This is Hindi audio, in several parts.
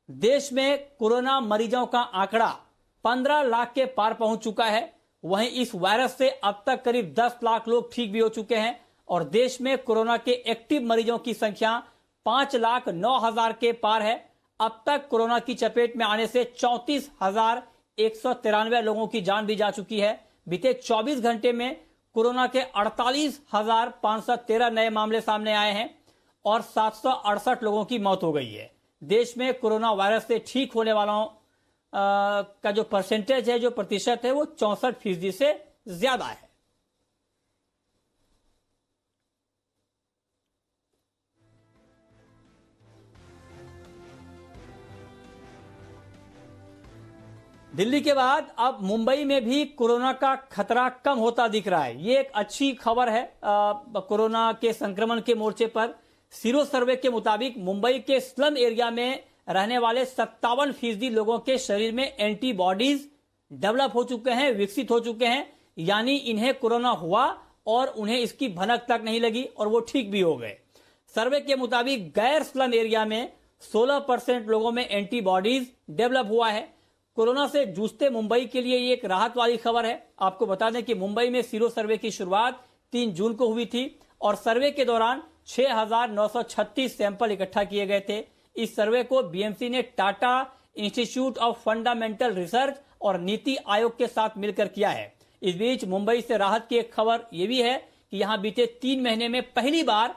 देश में कोरोना मरीजों का आंकड़ा 15 लाख के पार पहुंच चुका है। वहीं इस वायरस से अब तक करीब 10 लाख लोग ठीक भी हो चुके हैं और देश में कोरोना के एक्टिव मरीजों की संख्या 5,09,000 के पार है। अब तक कोरोना की चपेट में आने से 34,193 लोगों की जान भी जा चुकी है। बीते 24 घंटे में कोरोना के 48,513 नए मामले सामने आए हैं और 768 लोगों की मौत हो गई है। देश में कोरोना वायरस से ठीक होने वालों का जो परसेंटेज है, जो प्रतिशत है, वो 64% से ज्यादा है। दिल्ली के बाद अब मुंबई में भी कोरोना का खतरा कम होता दिख रहा है। ये एक अच्छी खबर है कोरोना के संक्रमण के मोर्चे पर। सीरो सर्वे के मुताबिक मुंबई के स्लम एरिया में रहने वाले 57% लोगों के शरीर में एंटीबॉडीज डेवलप हो चुके हैं, विकसित हो चुके हैं, यानी इन्हें कोरोना हुआ और उन्हें इसकी भनक तक नहीं लगी और वो ठीक भी हो गए। सर्वे के मुताबिक गैर स्लम एरिया में 16% लोगों में एंटीबॉडीज डेवलप हुआ है। कोरोना से जूझते मुंबई के लिए ये एक राहत वाली खबर है। आपको बता दें कि मुंबई में सीरो सर्वे की शुरुआत 3 जून को हुई थी और सर्वे के दौरान 6,936 सैंपल इकट्ठा किए गए थे। इस सर्वे को बीएमसी ने Tata institute of fundamental research और नीति आयोग के साथ मिलकर किया है। इस बीच मुंबई से राहत की एक खबर यह भी है कि यहां बीते 3 महीने में पहली बार,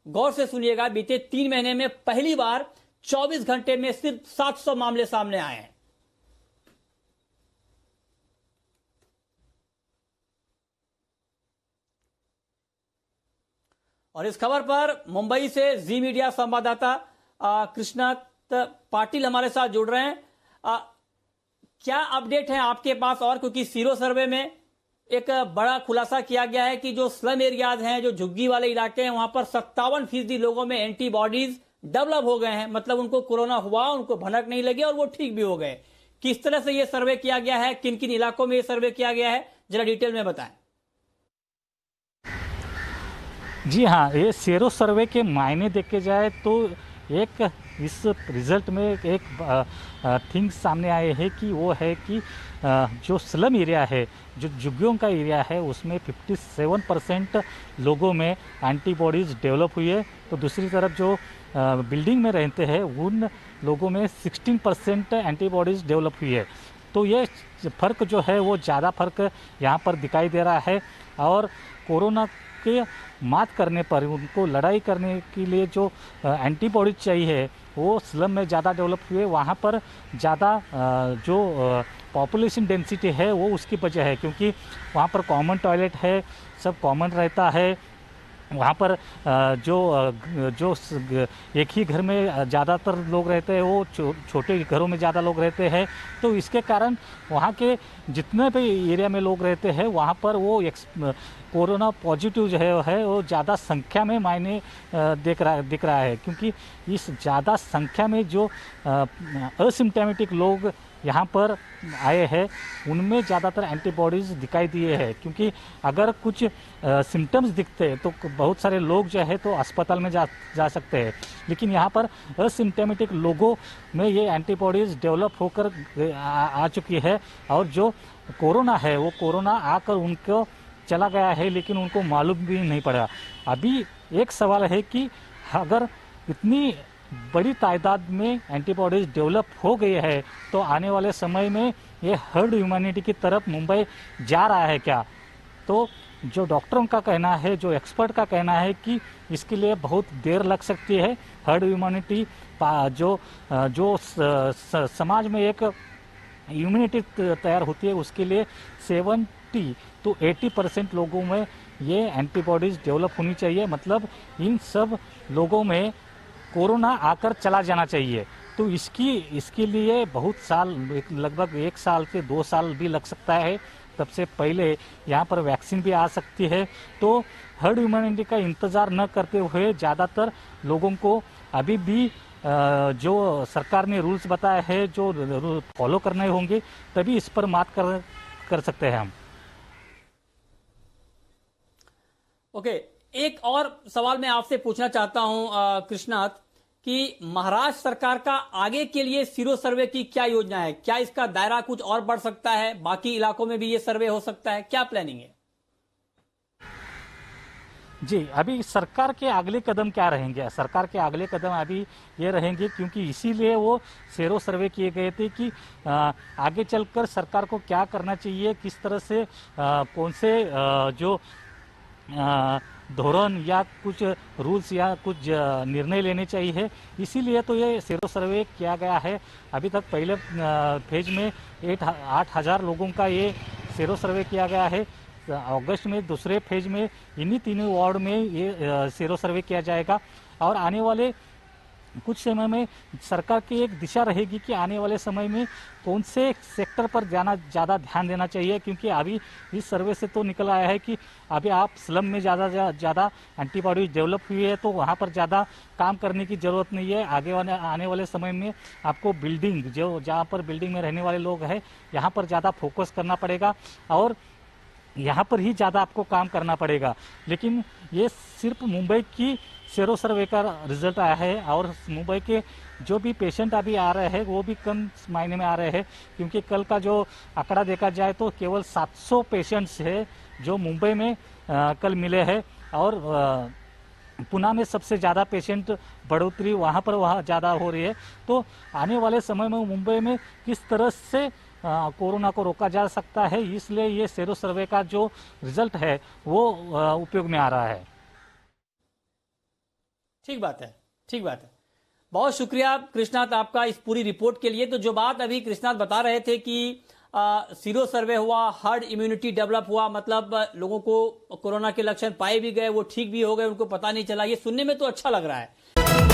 गौर से सुनिएगा, बीते 3 महीने में पहली बार 24 घंटे में सिर्फ 700 मामले सामने आए हैं। और इस खबर पर मुंबई से जी मीडिया संवाददाता कृष्णात पाटिल हमारे साथ जुड़ रहे हैं। क्या अपडेट है आपके पास? और क्योंकि सीरो सर्वे में एक बड़ा खुलासा किया गया है कि जो स्लम एरियाज हैं, जो झुग्गी वाले इलाके हैं, वहां पर 57% लोगों में एंटीबॉडीज डेवलप हो गए हैं। मतलब उनको कोरोना हुआ, उनको भनक नहीं लगी और वो ठीक भी हो गए। किस तरह से ये सर्वे किया गया है, किन किन इलाकों में ये सर्वे किया गया है, जरा डिटेल में बताएं। जी हाँ, ये सेरो सर्वे के मायने देखे जाए तो एक इस रिजल्ट में एक थिंग सामने आए है कि वो है कि जो स्लम एरिया है, जो झुग्गियों का एरिया है, उसमें 57% लोगों में एंटीबॉडीज़ डेवलप हुई है। तो दूसरी तरफ जो बिल्डिंग में रहते हैं उन लोगों में 16% एंटीबॉडीज़ डेवलप हुई है। तो ये फ़र्क जो है वो ज़्यादा फ़र्क यहाँ पर दिखाई दे रहा है। और कोरोना के मात करने पर, उनको लड़ाई करने के लिए जो एंटीबॉडीज चाहिए वो स्लम में ज़्यादा डेवलप हुए। वहाँ पर ज़्यादा जो पॉपुलेशन डेंसिटी है वो उसकी वजह है, क्योंकि वहाँ पर कॉमन टॉयलेट है, सब कॉमन रहता है। वहाँ पर जो एक ही घर में ज़्यादातर लोग रहते हैं, वो छोटे घरों में ज़्यादा लोग रहते हैं। तो इसके कारण वहाँ के जितने भी एरिया में लोग रहते हैं वहाँ पर वो कोरोना पॉजिटिव जो है वो ज़्यादा संख्या में मायने दिख रहा है, क्योंकि इस ज़्यादा संख्या में जो असिम्प्टोमेटिक लोग यहाँ पर आए हैं उनमें ज़्यादातर एंटीबॉडीज़ दिखाई दिए हैं। क्योंकि अगर कुछ सिम्टम्स दिखते हैं तो बहुत सारे लोग जो है तो अस्पताल में जा सकते हैं, लेकिन यहाँ पर असिम्प्टोमेटिक लोगों में ये एंटीबॉडीज़ डेवलप होकर आ चुकी है। और जो कोरोना है वो कोरोना आकर उनको चला गया है, लेकिन उनको मालूम भी नहीं पड़ा। अभी एक सवाल है कि अगर इतनी बड़ी तादाद में एंटीबॉडीज डेवलप हो गई है तो आने वाले समय में ये हर्ड इम्यूनिटी की तरफ मुंबई जा रहा है क्या? तो जो डॉक्टरों का कहना है, जो एक्सपर्ट का कहना है कि इसके लिए बहुत देर लग सकती है। हर्ड इम्यूनिटी जो समाज में एक इम्यूनिटी तैयार होती है उसके लिए 70 to 80% लोगों में ये एंटीबॉडीज़ डेवलप होनी चाहिए। मतलब इन सब लोगों में कोरोना आकर चला जाना चाहिए। तो इसके लिए बहुत साल, लगभग 1 साल से 2 साल भी लग सकता है। तब से पहले यहाँ पर वैक्सीन भी आ सकती है। तो हर्ड इम्यूनिटी का इंतज़ार न करते हुए ज़्यादातर लोगों को अभी भी जो सरकार ने रूल्स बताए हैं जो फॉलो करने होंगे, तभी इस पर मात कर सकते हैं हम। ओके, एक और सवाल मैं आपसे पूछना चाहता हूं कृष्णात, कि महाराष्ट्र सरकार का आगे के लिए सीरो सर्वे की क्या योजना है? क्या इसका दायरा कुछ और बढ़ सकता है? बाकी इलाकों में भी ये सर्वे हो सकता है? क्या प्लानिंग है? जी, अभी सरकार के अगले कदम क्या रहेंगे? सरकार के अगले कदम अभी ये रहेंगे, क्योंकि इसीलिए वो सेरो सर्वे किए गए थे कि आगे चलकर सरकार को क्या करना चाहिए, किस तरह से कौन से जो धोरण या कुछ रूल्स या कुछ निर्णय लेने चाहिए। इसीलिए तो ये सेरो सर्वे किया गया है। अभी तक पहले फेज में 8,000 लोगों का ये सेरो सर्वे किया गया है। अगस्त में दूसरे फेज में इन्हीं तीनों वार्ड में ये सेरो सर्वे किया जाएगा और आने वाले कुछ समय में सरकार की एक दिशा रहेगी कि आने वाले समय में कौन से सेक्टर पर ज़्यादा ध्यान देना चाहिए, क्योंकि अभी इस सर्वे से तो निकल आया है कि अभी आप स्लम में ज़्यादा एंटीबॉडी डेवलप हुई है तो वहाँ पर ज़्यादा काम करने की ज़रूरत नहीं है। आने वाले समय में आपको बिल्डिंग जहाँ पर बिल्डिंग में रहने वाले लोग हैं यहाँ पर ज़्यादा फोकस करना पड़ेगा और यहाँ पर ही ज़्यादा आपको काम करना पड़ेगा। लेकिन ये सिर्फ मुंबई की सेरो सर्वे का रिजल्ट आया है और मुंबई के जो भी पेशेंट अभी आ रहे हैं वो भी कम मायने में आ रहे हैं, क्योंकि कल का जो आंकड़ा देखा जाए तो केवल 700 पेशेंट्स है जो मुंबई में कल मिले हैं और पुणे में सबसे ज़्यादा पेशेंट बढ़ोतरी वहाँ ज़्यादा हो रही है। तो आने वाले समय में मुंबई में किस तरह से कोरोना को रोका जा सकता है, इसलिए ये सेरो सर्वे का जो रिजल्ट है वो उपयोग में आ रहा है। ठीक बात है, ठीक बात है। बहुत शुक्रिया कृष्णात आपका इस पूरी रिपोर्ट के लिए। तो जो बात अभी कृष्णात बता रहे थे कि सीरो सर्वे हुआ, हर्ड इम्यूनिटी डेवलप हुआ, मतलब लोगों को कोरोना के लक्षण पाए भी गए, वो ठीक भी हो गए, उनको पता नहीं चला, ये सुनने में तो अच्छा लग रहा है।